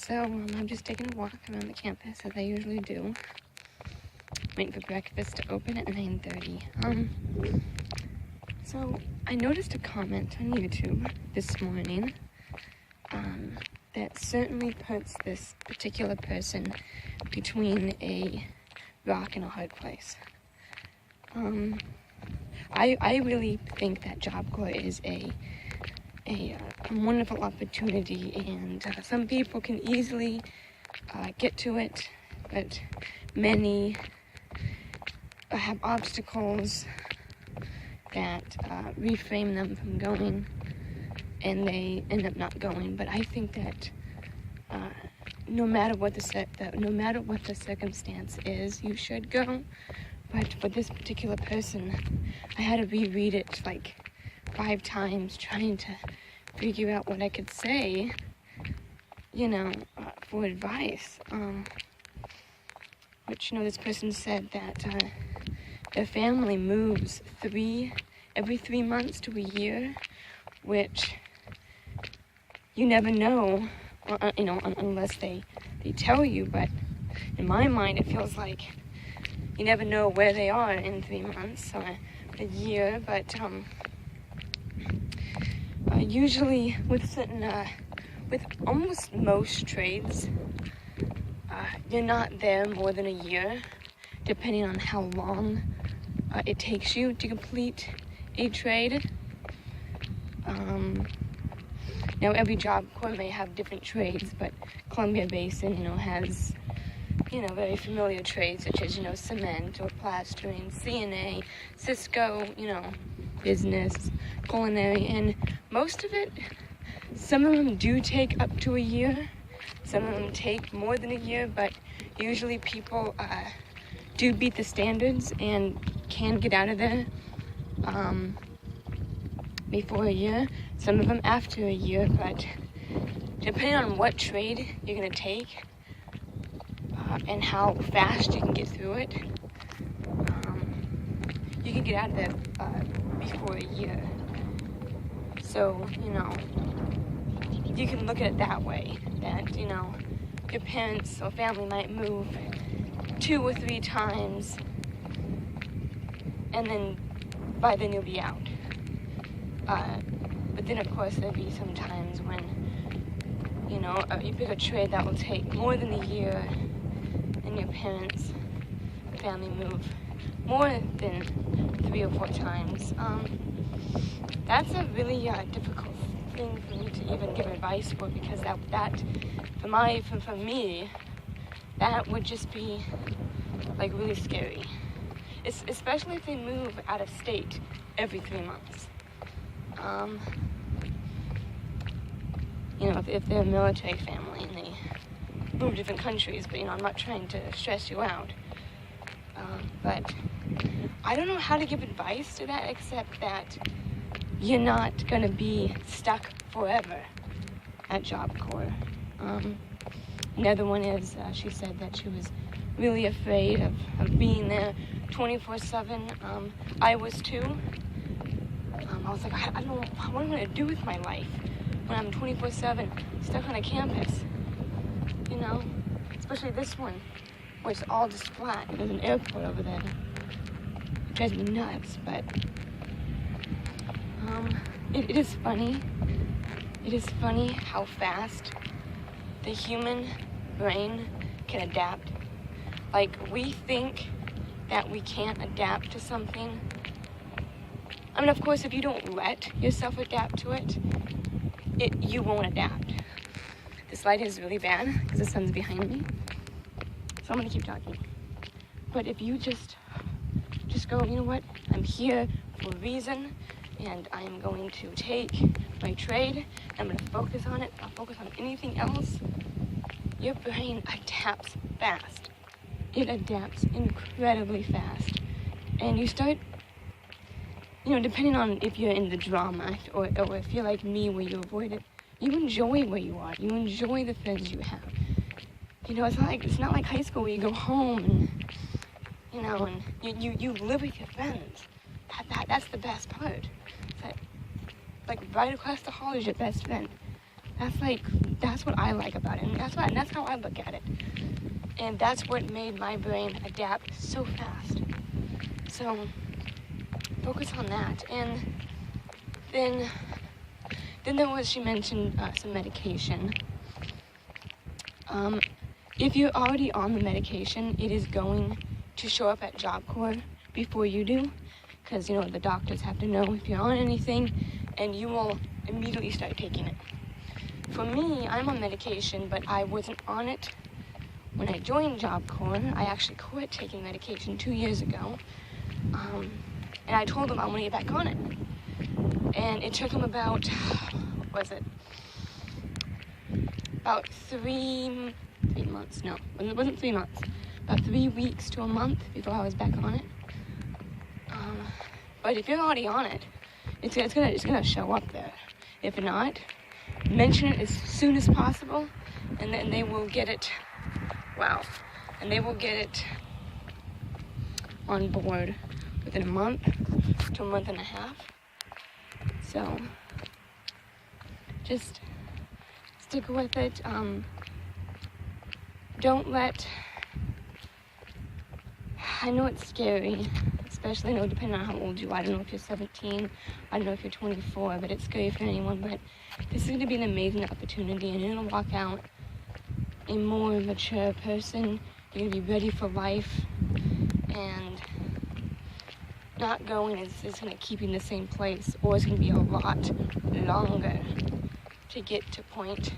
So I'm just taking a walk around the campus as I usually do. Waiting for breakfast to open at 9:30. So I noticed a comment on YouTube this morning that certainly puts this particular person between a rock and a hard place. I really think that Job Corps is a wonderful opportunity, and some people can easily get to it, but many have obstacles that reframe them from going, and they end up not going. But I think that no matter what the circumstance is, you should go. But for this particular person, I had to reread it like 5 times, trying to figure out what I could say, for advice. Which, this person said that their family moves every 3 months to a year, which you never know, unless they tell you. But in my mind, it feels like you never know where they are in 3 months or a year. But usually with almost most trades, you're not there more than a year, depending on how long it takes you to complete a trade. Now every Job Corps may have different trades, but Columbia Basin, has very familiar trades such as, cement or plastering, CNA, Cisco, business, culinary, and most of it, some of them do take up to a year, some of them take more than a year, but usually people do beat the standards and can get out of there before a year, some of them after a year. But depending on what trade you're going to take, and how fast you can get through it, you can get out of there before a year. So, you can look at it that way, that, your parents or family might move 2 or 3 times, and then by then you'll be out. But then, of course, there'll be some times when, you pick a trade that will take more than a year, and your parents, family move more than 3 or 4 times. That's a really difficult thing for me to even give advice for, because that for me, that would just be like really scary. Especially if they move out of state every 3 months. If they're a military family and they move to different countries, but I'm not trying to stress you out. But I don't know how to give advice to that, except that you're not going to be stuck forever at Job Corps. Another one is, she said that she was really afraid of being there 24/7. I was too. I was like, I don't know what I'm going to do with my life when I'm 24/7 stuck on a campus. Especially this one, where it's all just flat. There's an airport over there. It drives me nuts, but it is funny. It is funny how fast the human brain can adapt. Like, we think that we can't adapt to something. I mean, of course, if you don't let yourself adapt to it, you won't adapt. This light is really bad because the sun's behind me, so I'm gonna keep talking. But if you just go, you know what, I'm here for a reason, and I'm going to take my trade, I'm gonna focus on it, I'll focus on anything else, your brain adapts fast. It adapts incredibly fast. And you start, depending on if you're in the drama or if you're like me where you avoid it, you enjoy where you are. You enjoy the friends you have. It's not like high school where you go home and, and you live with your friends. That's the best part. That, like, right across the hall is your best friend. That's what I like about it, and that's how I look at it. And that's what made my brain adapt so fast. So focus on that. And then she mentioned some medication. If you're already on the medication, it is going to show up at Job Corps before you do, because the doctors have to know if you're on anything, and you will immediately start taking it. For me, I'm on medication, but I wasn't on it when I joined Job Corps. I actually quit taking medication 2 years ago, and I told them I want to get back on it. And it took them about, about 3 months. No, it wasn't 3 months. About 3 weeks to a month before I was back on it. But if you're already on it, it's gonna show up there. If not, mention it as soon as possible, and then they will get it. Wow, and they will get it on board within a month to a month and a half. So just stick with it. Don't let. I know it's scary, especially depending on how old you are. I don't know if you're 17, I don't know if you're 24, but it's scary for anyone. But this is going to be an amazing opportunity, and you're going to walk out a more mature person. You're going to be ready for life, and not going is going to keep you in the same place, or it's going to be a lot longer to get to point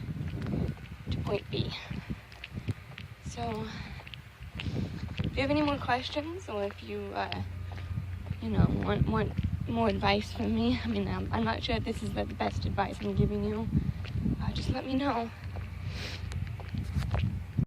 B. So if you have any more questions, or if you want more advice from me, I'm not sure if this is the best advice I'm giving you, just let me know.